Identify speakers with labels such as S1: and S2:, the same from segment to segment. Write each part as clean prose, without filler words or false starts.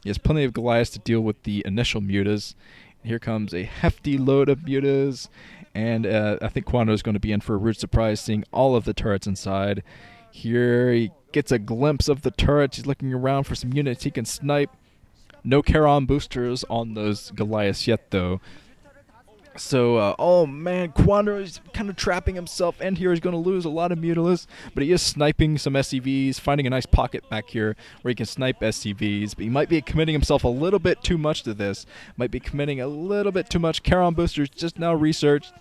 S1: He has plenty of Goliaths to deal with the initial mutas. Here comes a hefty load of mutas, and I think Kwanro is going to be in for a rude surprise seeing all of the turrets inside. Here he gets a glimpse of the turrets. He's looking around for some units he can snipe. No Charon boosters on those Goliaths yet, though. So, oh man, Kwanro is kind of trapping himself in here. He's going to lose a lot of Mutilas, but he is sniping some SCVs, finding a nice pocket back here where he can snipe SCVs. But he might be committing himself a little bit too much to this. Might be committing a little bit too much. Charon boosters just now researched,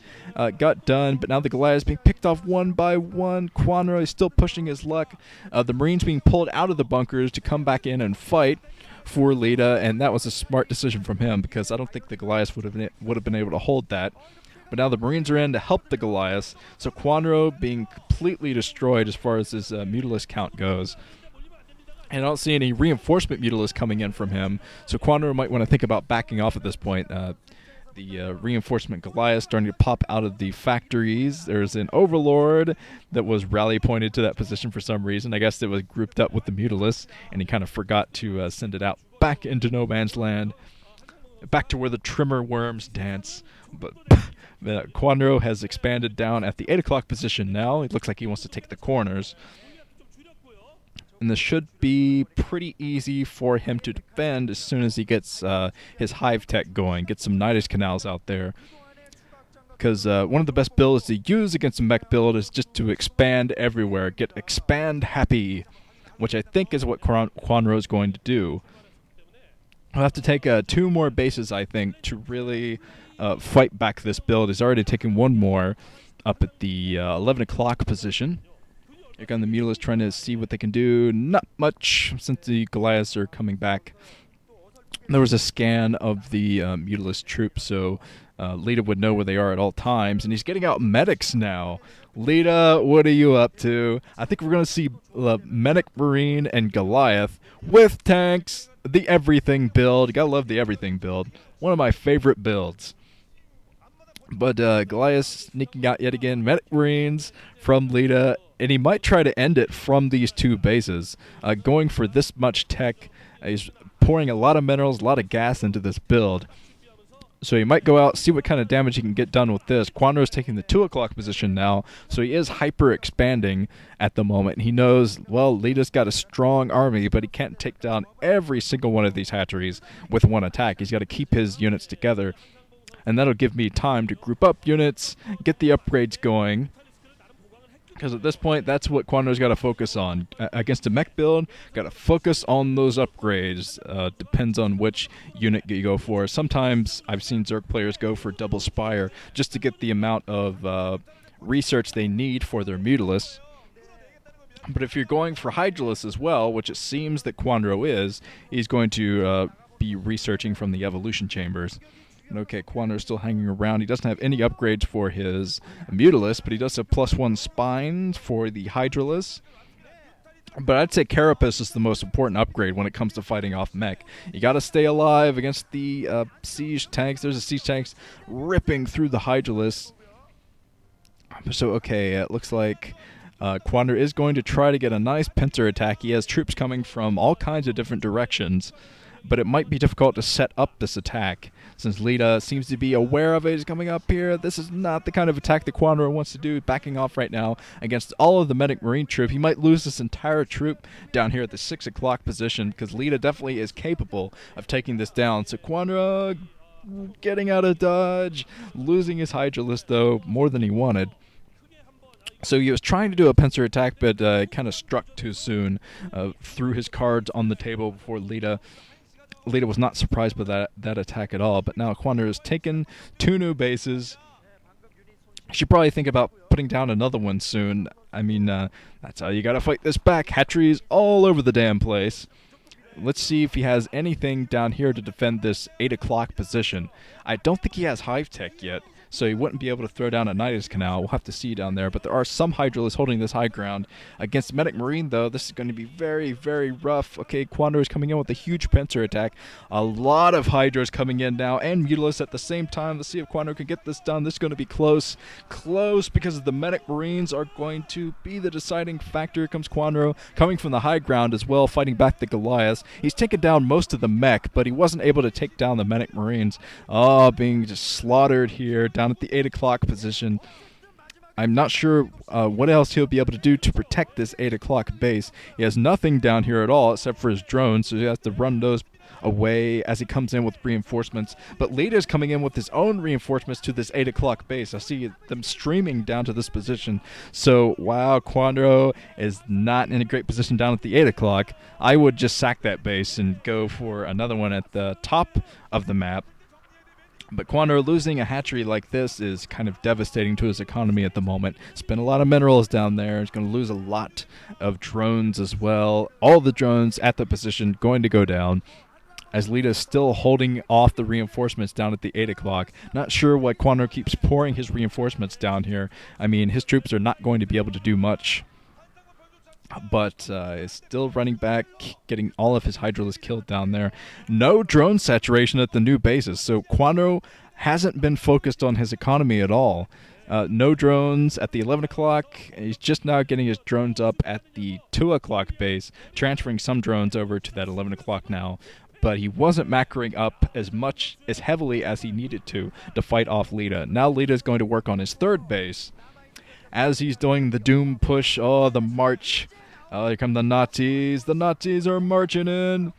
S1: got done, but now the Goliath is being picked off one by one. Kwanro is still pushing his luck. The Marines being pulled out of the bunkers to come back in and fight for Leta, and that was a smart decision from him because I don't think the Goliaths would have been able to hold that. But now the Marines are in to help the Goliaths, so Kwanro being completely destroyed as far as his Mutalisk count goes. And I don't see any reinforcement Mutalisk coming in from him, so Kwanro might want to think about backing off at this point. The reinforcement Goliath starting to pop out of the factories. There's an Overlord that was rally pointed to that position for some reason. I guess it was grouped up with the Mutalisk, and he kind of forgot to send it out back into no man's land, back to where the trimmer worms dance. But Kwanro has expanded down at the 8 o'clock position now. It looks like he wants to take the corners. And this should be pretty easy for him to defend as soon as he gets his hive tech going, get some Nidus canals out there. Because one of the best builds to use against a mech build is just to expand everywhere, get expand happy, which I think is what Kwanro is going to do. He'll have to take 2 more bases, I think, to really fight back this build. He's already taken one more up at the 11 o'clock position. Here come the Mutalists trying to see what they can do. Not much, since the Goliaths are coming back. There was a scan of the Mutalist troops, so Leta would know where they are at all times. And he's getting out medics now. Leta, what are you up to? I think we're going to see Medic Marine and Goliath with tanks. The everything build. You gotta love the everything build. One of my favorite builds. But Goliath sneaking out yet again. Medic Marines from Leta. And he might try to end it from these 2 bases. Going for this much tech, he's pouring a lot of minerals, a lot of gas into this build. So he might go out, see what kind of damage he can get done with this. Kwanro is taking the 2 o'clock position now, so he is hyper-expanding at the moment. He knows, well, Leta's got a strong army, but he can't take down every single one of these hatcheries with one attack. He's got to keep his units together, and that'll give me time to group up units, get the upgrades going. Because at this point, that's what Kwanro's got to focus on. Against a mech build, got to focus on those upgrades. Depends on which unit you go for. Sometimes I've seen Zerg players go for double Spire just to get the amount of research they need for their Mutalists. But if you're going for Hydralisk as well, which it seems that Kwanro is, he's going to be researching from the evolution chambers. Okay, Kwanro's still hanging around. He doesn't have any upgrades for his Mutalist, but he does have +1 spines for the Hydralisk. But I'd say Carapace is the most important upgrade when it comes to fighting off mech. You got to stay alive against the siege tanks. There's a siege tanks ripping through the Hydralisk. So, okay, it looks like Kwanro is going to try to get a nice pincer attack. He has troops coming from all kinds of different directions. But it might be difficult to set up this attack, since Leta seems to be aware of it. He's coming up here. This is not the kind of attack that Kwanro wants to do, backing off right now against all of the Medic Marine troop. He might lose this entire troop down here at the 6 o'clock position, because Leta definitely is capable of taking this down. So Kwanro getting out of dodge, losing his Hydralisk, though, more than he wanted. So he was trying to do a pincer attack, but kind of struck too soon, threw his cards on the table before Leta was not surprised by that attack at all. But now Kwanro has taken 2 new bases. Should probably think about putting down another one soon. I mean, that's how you gotta fight this back. Hatcheries all over the damn place. Let's see if he has anything down here to defend this 8 o'clock position. I don't think he has hive tech yet, so he wouldn't be able to throw down a Nidus Canal. We'll have to see down there. But there are some Hydralisks holding this high ground. Against Medic Marine, though, this is going to be very, very rough. Okay, Kwanro is coming in with a huge pincer attack. A lot of Hydras coming in now, and Mutalisks at the same time. Let's see if Kwanro can get this done. This is going to be close. Close, because the Medic Marines are going to be the deciding factor. Here comes Kwanro, coming from the high ground as well, fighting back the Goliaths. He's taken down most of the mech, but he wasn't able to take down the Medic Marines. Oh, being just slaughtered here down at the 8 o'clock position. I'm not sure what else he'll be able to do to protect this 8 o'clock base. He has nothing down here at all except for his drones, so he has to run those away as he comes in with reinforcements. But Leta is coming in with his own reinforcements to this 8 o'clock base. I see them streaming down to this position. So, wow, Kwanro is not in a great position down at the 8 o'clock. I would just sack that base and go for another one at the top of the map. But Kwanro losing a hatchery like this is kind of devastating to his economy at the moment. Spent a lot of minerals down there. He's going to lose a lot of drones as well. All the drones at the position going to go down, as Leta is still holding off the reinforcements down at the 8 o'clock. Not sure why Kwanro keeps pouring his reinforcements down here. I mean, his troops are not going to be able to do much. But is still running back, getting all of his Hydralisks killed down there. No drone saturation at the new bases, so Kwanro hasn't been focused on his economy at all. No drones at the 11 o'clock. He's just now getting his drones up at the 2 o'clock base, transferring some drones over to that 11 o'clock now. But he wasn't macroing up as heavily as he needed to fight off Leta. Now Leta is going to work on his third base. As he's doing the Doom push, the march. Here come the Nazis. The Nazis are marching in.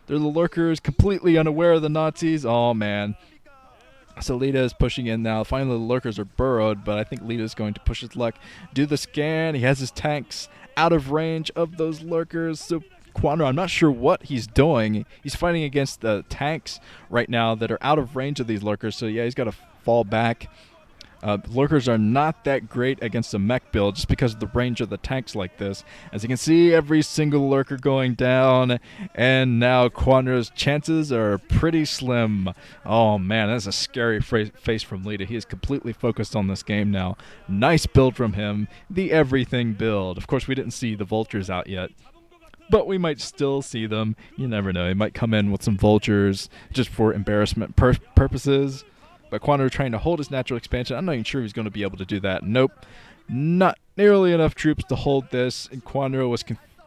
S1: They're the lurkers, completely unaware of the Nazis. Oh, man. So Leta is pushing in now. Finally, the lurkers are burrowed, but I think Leta is going to push his luck. Do the scan. He has his tanks out of range of those lurkers. So Kwanro, I'm not sure what he's doing. He's fighting against the tanks right now that are out of range of these lurkers. So, yeah, he's got to fall back. Lurkers are not that great against a mech build just because of the range of the tanks like this. As you can see, every single lurker going down, and now Kwanro's chances are pretty slim. Oh man, that's a scary face from Leta. He is completely focused on this game now. Nice build from him, the everything build. Of course, we didn't see the vultures out yet, but we might still see them. You never know. He might come in with some vultures just for embarrassment purposes. But Kwanro trying to hold his natural expansion. I'm not even sure he's going to be able to do that. Nope. Not nearly enough troops to hold this. And Kwanro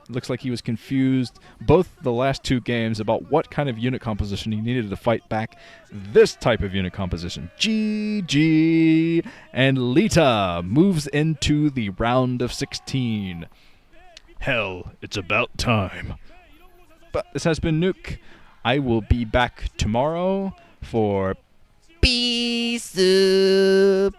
S1: looks like he was confused both the last two games about what kind of unit composition he needed to fight back this type of unit composition. GG. And Leta moves into the round of 16. Hell, it's about time. But this has been Nuke. I will be back tomorrow for Pea Soup.